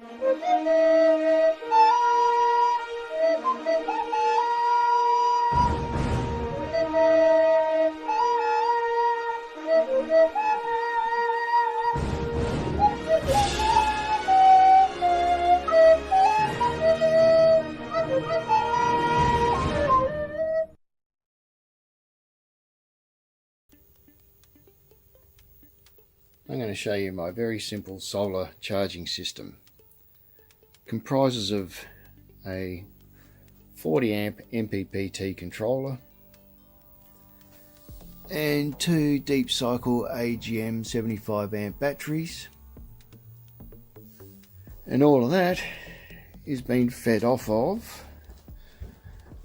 I'm going to show you my very simple solar charging system. It comprises of a 40 amp MPPT controller and two deep cycle AGM 75 amp batteries, and all of that is being fed off of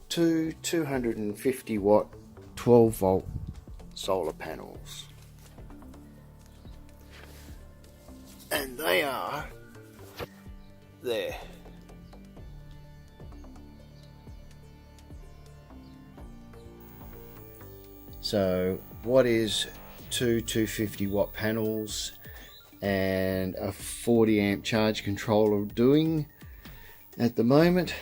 two 250 watt 12 volt solar panels. And they are there. So what is two 250 watt panels and a 40 amp charge controller doing at the moment?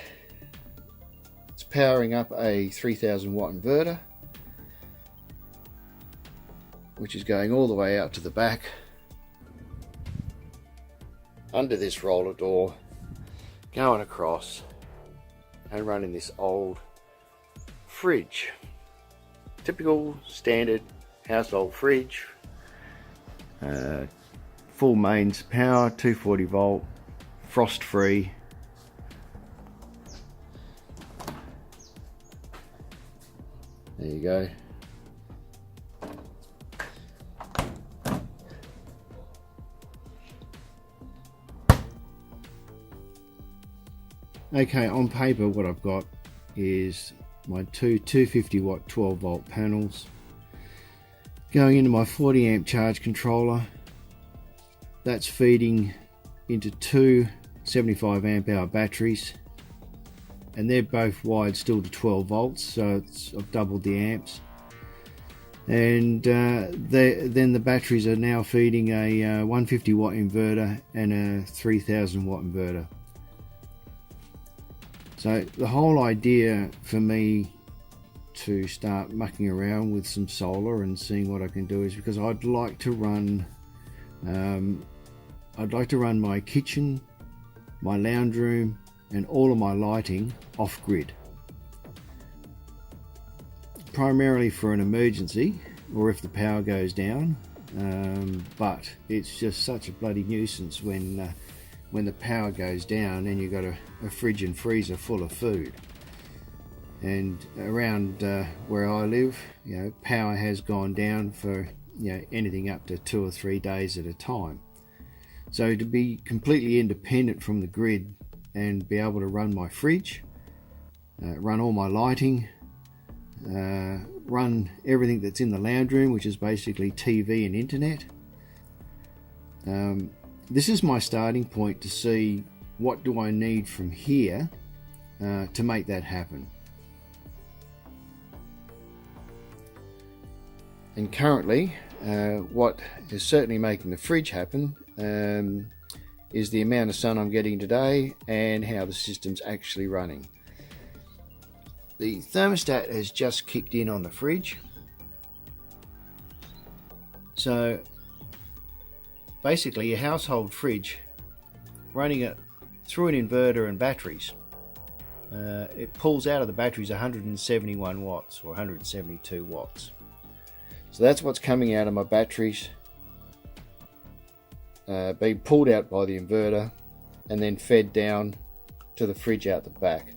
It's powering up a 3000 watt inverter, which is going all the way out to the back under this roller door, going across and running this old fridge. Typical standard household fridge, full mains power, 240 volt, frost free. There you go. Okay, on paper what I've got is my two 250 watt 12 volt panels going into my 40 amp charge controller. That's feeding into two 75 amp hour batteries, and they're both wired still to 12 volts, so I've doubled the amps. And then the batteries are now feeding a 150 watt inverter and a 3000 watt inverter. So the whole idea for me to start mucking around with some solar and seeing what I can do is because I'd like to run my kitchen, my lounge room, and all of my lighting off grid. Primarily for an emergency or if the power goes down, but it's just such a bloody nuisance when the power goes down and you've got a fridge and freezer full of food. And around where I live, power has gone down for anything up to 2 or 3 days at a time. So to be completely independent from the grid and be able to run my fridge, run all my lighting, run everything that's in the lounge room, which is basically TV and internet. This is my starting point to see what do I need from here to make that happen. And currently, what is certainly making the fridge happen is the amount of sun I'm getting today and how the system's actually running. The thermostat has just kicked in on the fridge. So basically, a household fridge running it through an inverter and batteries, it pulls out of the batteries 171 watts or 172 watts. So that's what's coming out of my batteries, being pulled out by the inverter and then fed down to the fridge out the back.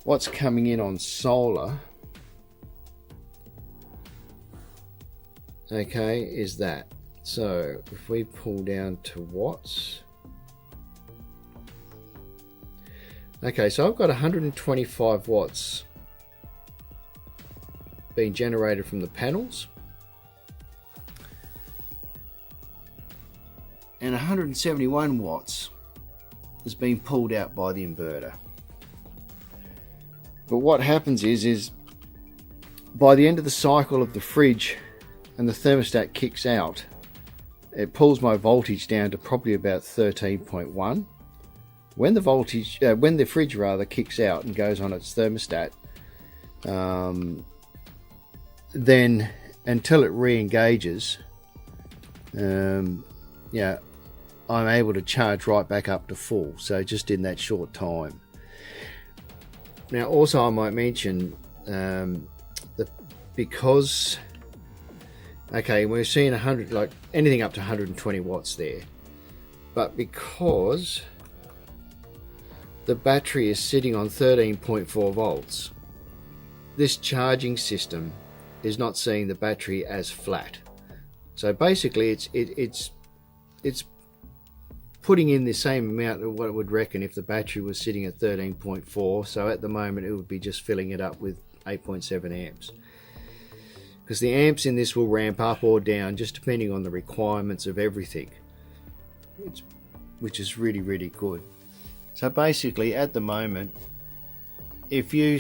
What's coming in on solar, okay, is that. So if we pull down to watts, okay, so I've got 125 watts being generated from the panels and 171 watts is being pulled out by the inverter. But what happens is by the end of the cycle of the fridge and the thermostat kicks out, it pulls my voltage down to probably about 13.1, when the fridge rather kicks out and goes on its thermostat, then until it re-engages, yeah, I'm able to charge right back up to full. So just in that short time. Now, also I might mention because okay, we're seeing 100, like anything up to 120 watts there, but because the battery is sitting on 13.4 volts, this charging system is not seeing the battery as flat. So basically it's putting in the same amount of what it would reckon if the battery was sitting at 13.4. So at the moment it would be just filling it up with 8.7 amps, because the amps in this will ramp up or down just depending on the requirements of everything, which is really, really good. So basically at the moment, if you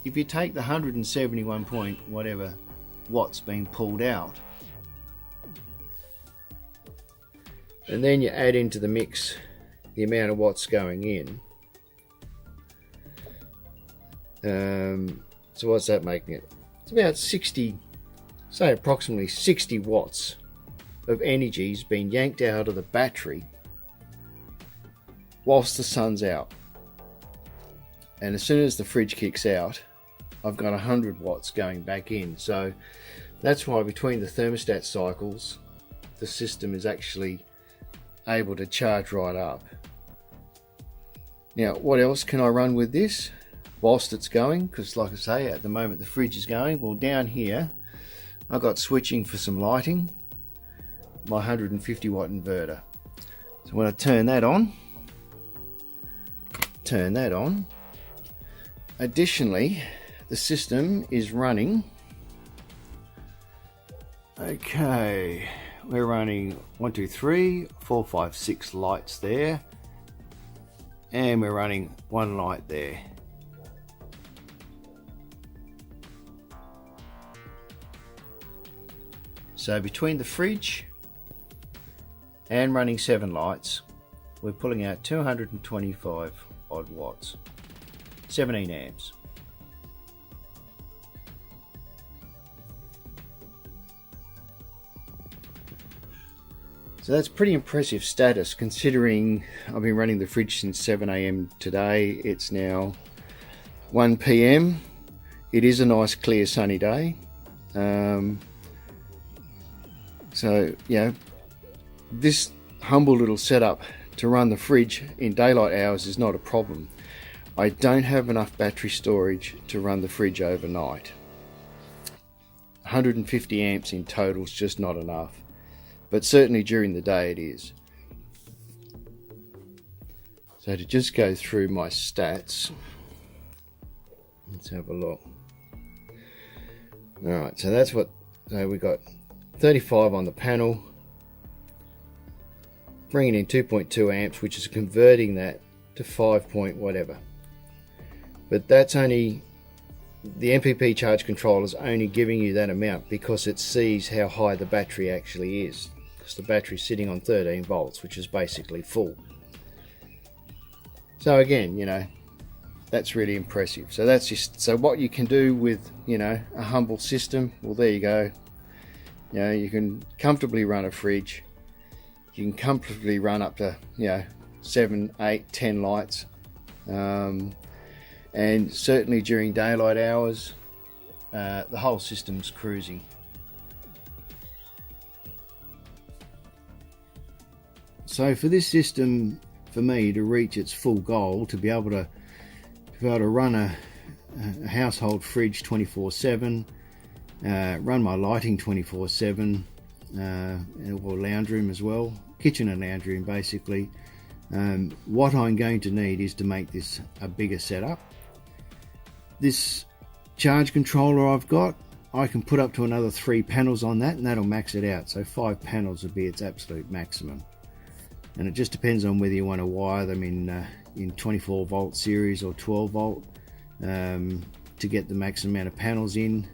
take the 171 point whatever watts being pulled out, and then you add into the mix the amount of watts going in, so what's that making it? It's about 60, say approximately 60 watts of energy is being yanked out of the battery whilst the sun's out. And as soon as the fridge kicks out, I've got 100 watts going back in. So that's why between the thermostat cycles, the system is actually able to charge right up. Now, what else can I run with this whilst it's going? Because like I say, at the moment the fridge is going. Well, down here I've got switching for some lighting, my 150 watt inverter. So when I turn that on, additionally the system is running, okay, we're running 1 2 3 4 5 6 lights there, and we're running one light there. So between the fridge and running 7 lights, we're pulling out 225 odd watts, 17 amps. So that's pretty impressive status, considering I've been running the fridge since 7 AM today. It's now 1 PM. It is a nice clear sunny day. So, you know, this humble little setup to run the fridge in daylight hours is not a problem. I don't have enough battery storage to run the fridge overnight. 150 amps in total is just not enough. But certainly during the day it is. So to just go through my stats, let's have a look. Alright, so that's what, so we got 35 on the panel, bringing in 2.2 amps, which is converting that to 5 point whatever. But that's only, the MPP charge controller is only giving you that amount because it sees how high the battery actually is. Because the battery's sitting on 13 volts, which is basically full. So again, you know, that's really impressive. So that's just, so what you can do with, you know, a humble system, well, there you go. You know, you can comfortably run a fridge. You can comfortably run up to, you know, 7, 8, 10 lights. And certainly during daylight hours, the whole system's cruising. So for this system, for me to reach its full goal, to be able to run a household fridge 24/7, run my lighting 24/7, or lounge room as well, kitchen and lounge room basically, what I'm going to need is to make this a bigger setup. This charge controller I've got, I can put up to another 3 panels on that, and that'll max it out. So 5 panels would be its absolute maximum. And it just depends on whether you want to wire them in 24 volt series or 12 volt to get the maximum amount of panels in.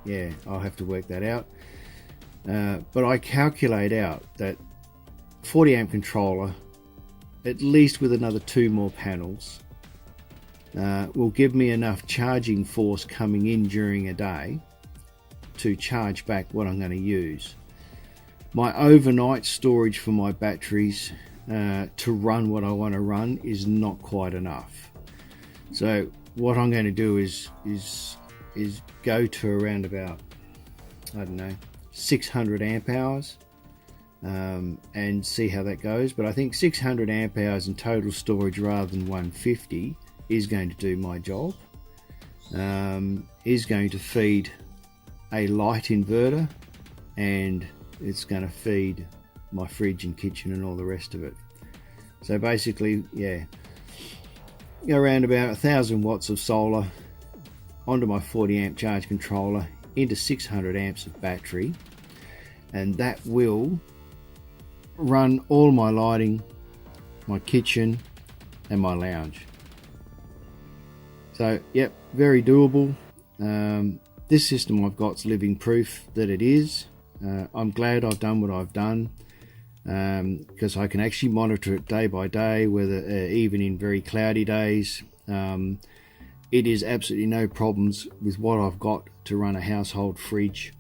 Yeah, I'll have to work that out. But I calculate out that 40 amp controller at least with another 2 more panels, will give me enough charging force coming in during a day to charge back what I'm going to use. My overnight storage for my batteries to run what I want to run is not quite enough. So what I'm going to do is go to around about, I don't know, 600 amp hours and see how that goes. But I think 600 amp hours in total storage rather than 150 is going to do my job. Is going to feed a light inverter, and it's going to feed my fridge and kitchen and all the rest of it. So basically, yeah, around about 1000 watts of solar onto my 40 amp charge controller into 600 amps of battery, and that will run all my lighting, my kitchen and my lounge. So yep, very doable. This system I've got's living proof that it is. I'm glad I've done what I've done, because I can actually monitor it day by day, whether even in very cloudy days. It is absolutely no problems with what I've got to run a household fridge,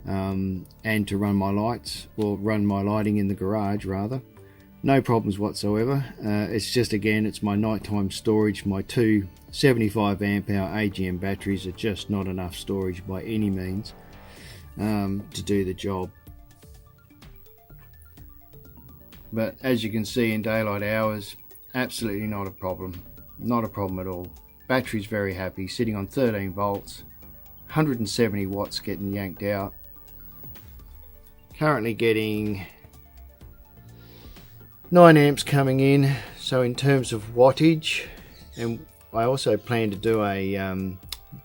and to run my lights, or run my lighting in the garage rather. No problems whatsoever. It's just, again, it's my nighttime storage. My 2 75 amp hour AGM batteries are just not enough storage by any means to do the job. But as you can see, in daylight hours, absolutely not a problem. Not a problem at all. Battery's very happy, sitting on 13 volts, 170 watts getting yanked out. Currently getting 9 amps coming in. So in terms of wattage, and I also plan to do a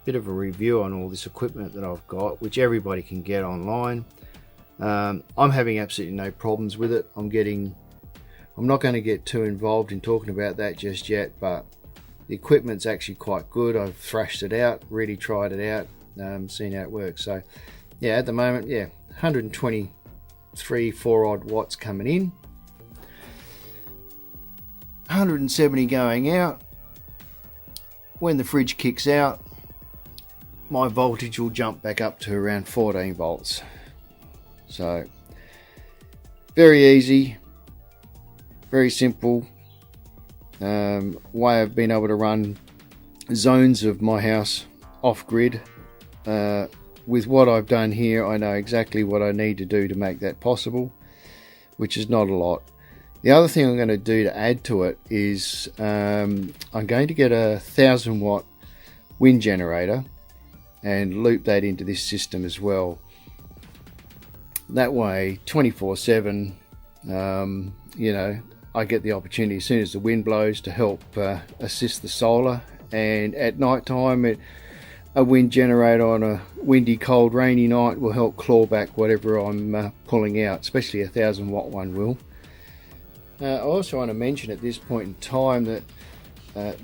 bit of a review on all this equipment that I've got, which everybody can get online. I'm having absolutely no problems with it. I'm not going to get too involved in talking about that just yet, but the equipment's actually quite good. I've thrashed it out, really tried it out, seen how it works. So yeah, at the moment, yeah, 123, 4 odd watts coming in, 170 going out. When the fridge kicks out, my voltage will jump back up to around 14 volts. So very easy, very simple way of being able to run zones of my house off grid. With what I've done here, I know exactly what I need to do to make that possible, which is not a lot. The other thing I'm going to do to add to it is I'm going to get a 1000 watt wind generator and loop that into this system as well. That way 24/7, you know, I get the opportunity as soon as the wind blows to help assist the solar, and at night time a wind generator on a windy, cold, rainy night will help claw back whatever I'm pulling out, especially a 1000 watt one will. I also want to mention at this point in time that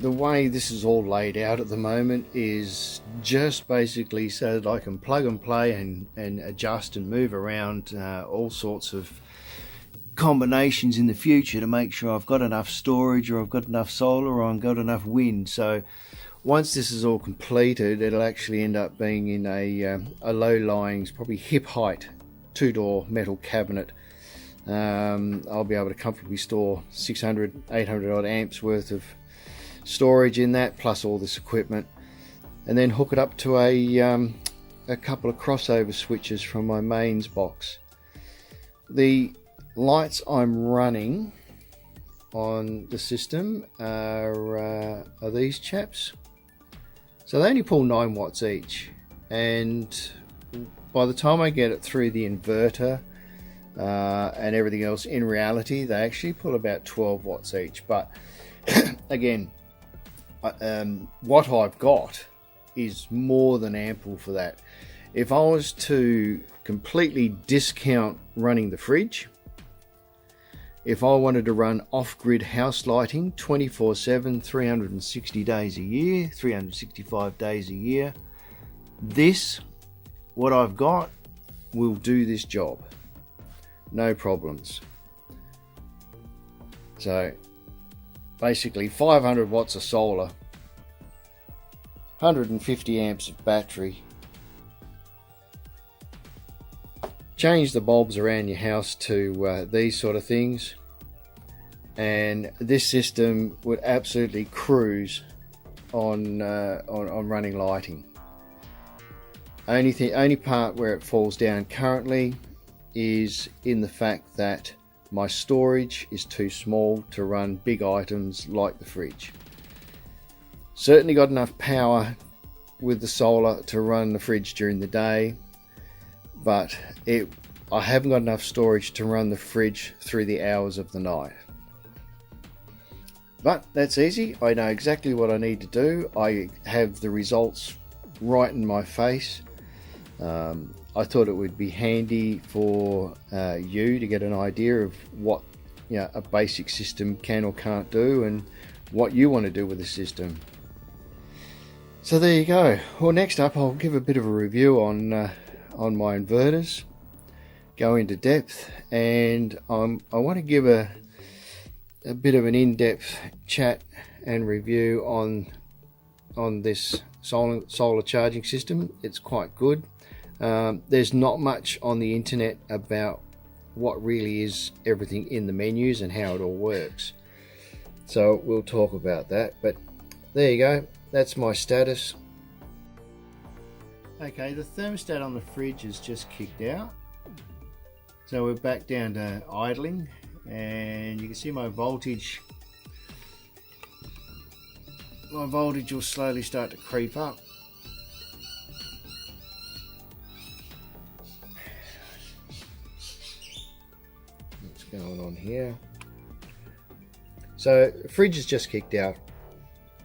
the way this is all laid out at the moment is just basically so that I can plug and play and adjust and move around all sorts of combinations in the future to make sure I've got enough storage, or I've got enough solar, or I've got enough wind. So once this is all completed, it'll actually end up being in a low-lying, probably hip height 2-door metal cabinet. I'll be able to comfortably store 600, 800 odd amps worth of storage in that, plus all this equipment, and then hook it up to a couple of crossover switches from my mains box. The lights I'm running on the system are these chaps. So they only pull 9 watts each, and by the time I get it through the inverter and everything else, in reality they actually pull about 12 watts each. But again, what I've got is more than ample for that. If I was to completely discount running the fridge, if I wanted to run off-grid house lighting 24/7, 360 days a year, 365 days a year, what I've got will do this job. No problems. So basically 500 watts of solar, 150 amps of battery. Change the bulbs around your house to these sort of things, and this system would absolutely cruise on running lighting. Only part where it falls down currently is in the fact that my storage is too small to run big items like the fridge. Certainly got enough power with the solar to run the fridge during the day, but I haven't got enough storage to run the fridge through the hours of the night. But that's easy. I know exactly what I need to do. I have the results right in my face. I thought it would be handy for you to get an idea of what a basic system can or can't do, and what you want to do with the system. So there you go. Well, next up I'll give a bit of a review on my inverters, go into depth, and I want to give a bit of an in-depth chat and review on this solar charging system. It's quite good. There's not much on the internet about what really is everything in the menus and how it all works, so we'll talk about that. But there you go, that's my status. Okay, the thermostat on the fridge is just kicked out, so we're back down to idling, and you can see my voltage will slowly start to creep up. What's going on here? So the fridge is just kicked out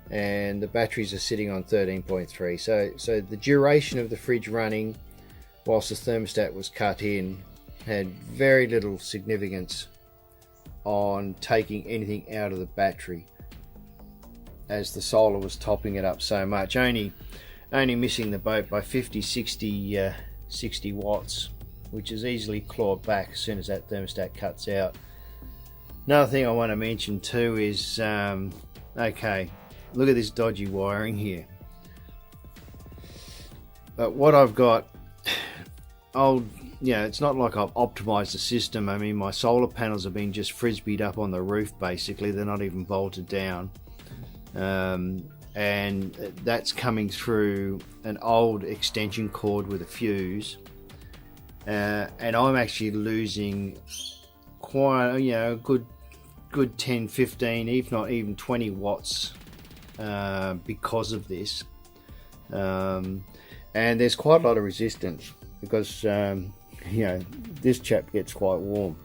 and the batteries are sitting on 13.3, so the duration of the fridge running whilst the thermostat was cut in had very little significance on taking anything out of the battery, as the solar was topping it up so much, only missing the boat by 60 watts, which is easily clawed back as soon as that thermostat cuts out. Another thing I want to mention too is okay, look at this dodgy wiring here. But what I've got, it's not like I've optimized the system. I mean, my solar panels have been just frisbeed up on the roof basically. They're not even bolted down. And that's coming through an old extension cord with a fuse. And I'm actually losing quite a good 10, 15, if not even 20 watts because of this. And there's quite a lot of resistance because this chap gets quite warm.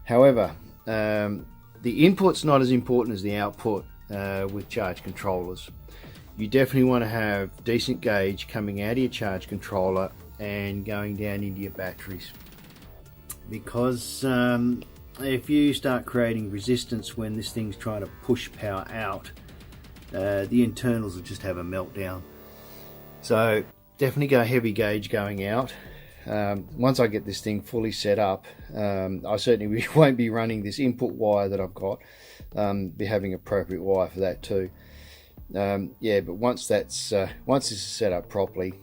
However, the input's not as important as the output with charge controllers. You definitely want to have decent gauge coming out of your charge controller and going down into your batteries, because if you start creating resistance when this thing's trying to push power out, the internals will just have a meltdown. So definitely go heavy gauge going out. Once I get this thing fully set up, I certainly won't be running this input wire that I've got. Be having appropriate wire for that too. But once this is set up properly,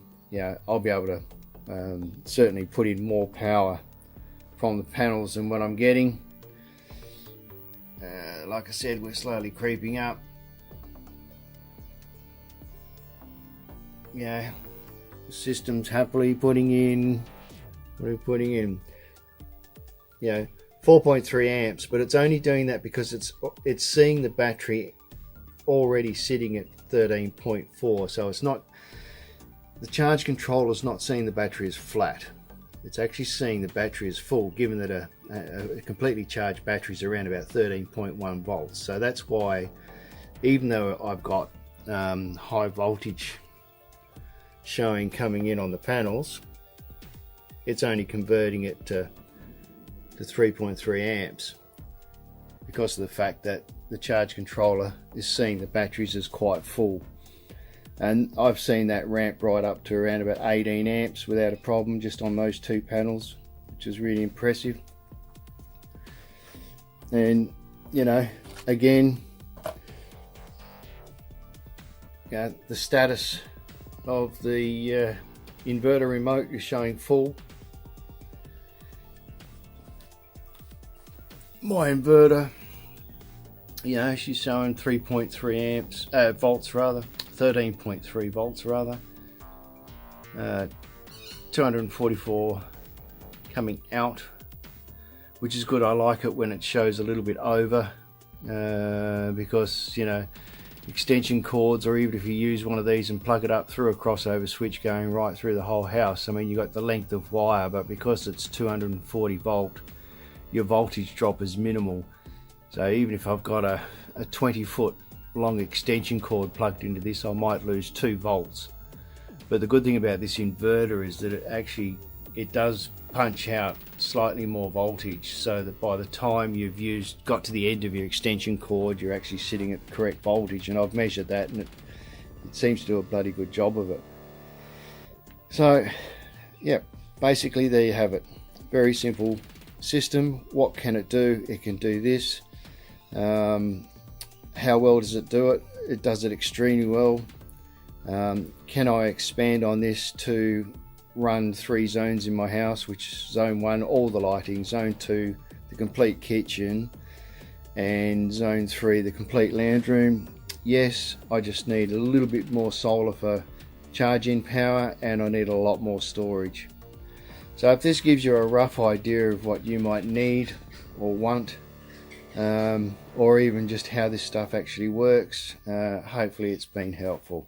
I'll be able to certainly put in more power from the panels than what I'm getting. Like I said, we're slowly creeping up. The system's happily putting in, what are we putting in? 4.3 amps, but it's only doing that because it's seeing the battery already sitting at 13.4, so it's not, the charge controller is not seeing the battery as flat. It's actually seeing the battery as full, given that a completely charged battery is around about 13.1 volts. So that's why, even though I've got high voltage showing coming in on the panels, it's only converting it to 3.3 amps because of the fact that the charge controller is seeing the batteries as quite full. And I've seen that ramp right up to around about 18 amps without a problem just on those two panels, which is really impressive. And again, the status of the inverter remote is showing full. My inverter, she's showing 3.3 amps, volts rather, 13.3 volts rather, 244 coming out, which is good. I like it when it shows a little bit over, because extension cords, or even if you use one of these and plug it up through a crossover switch going right through the whole house, I mean, you got the length of wire, but because it's 240 volt, your voltage drop is minimal. So even if I've got a 20-foot long extension cord plugged into this, I might lose 2 volts. But the good thing about this inverter is that it does punch out slightly more voltage, so that by the time you've got to the end of your extension cord, you're actually sitting at the correct voltage. And I've measured that, and it seems to do a bloody good job of it. So yeah, basically there you have it. Very simple system. What can it do? It can do this. How well does it do it? It does it extremely well. Can I expand on this to run 3 zones in my house, which is zone 1 all the lighting, zone 2 the complete kitchen, and zone 3 the complete lounge room? Yes, I just need a little bit more solar for charge-in power, and I need a lot more storage. So if this gives you a rough idea of what you might need or want, or even just how this stuff actually works, hopefully it's been helpful.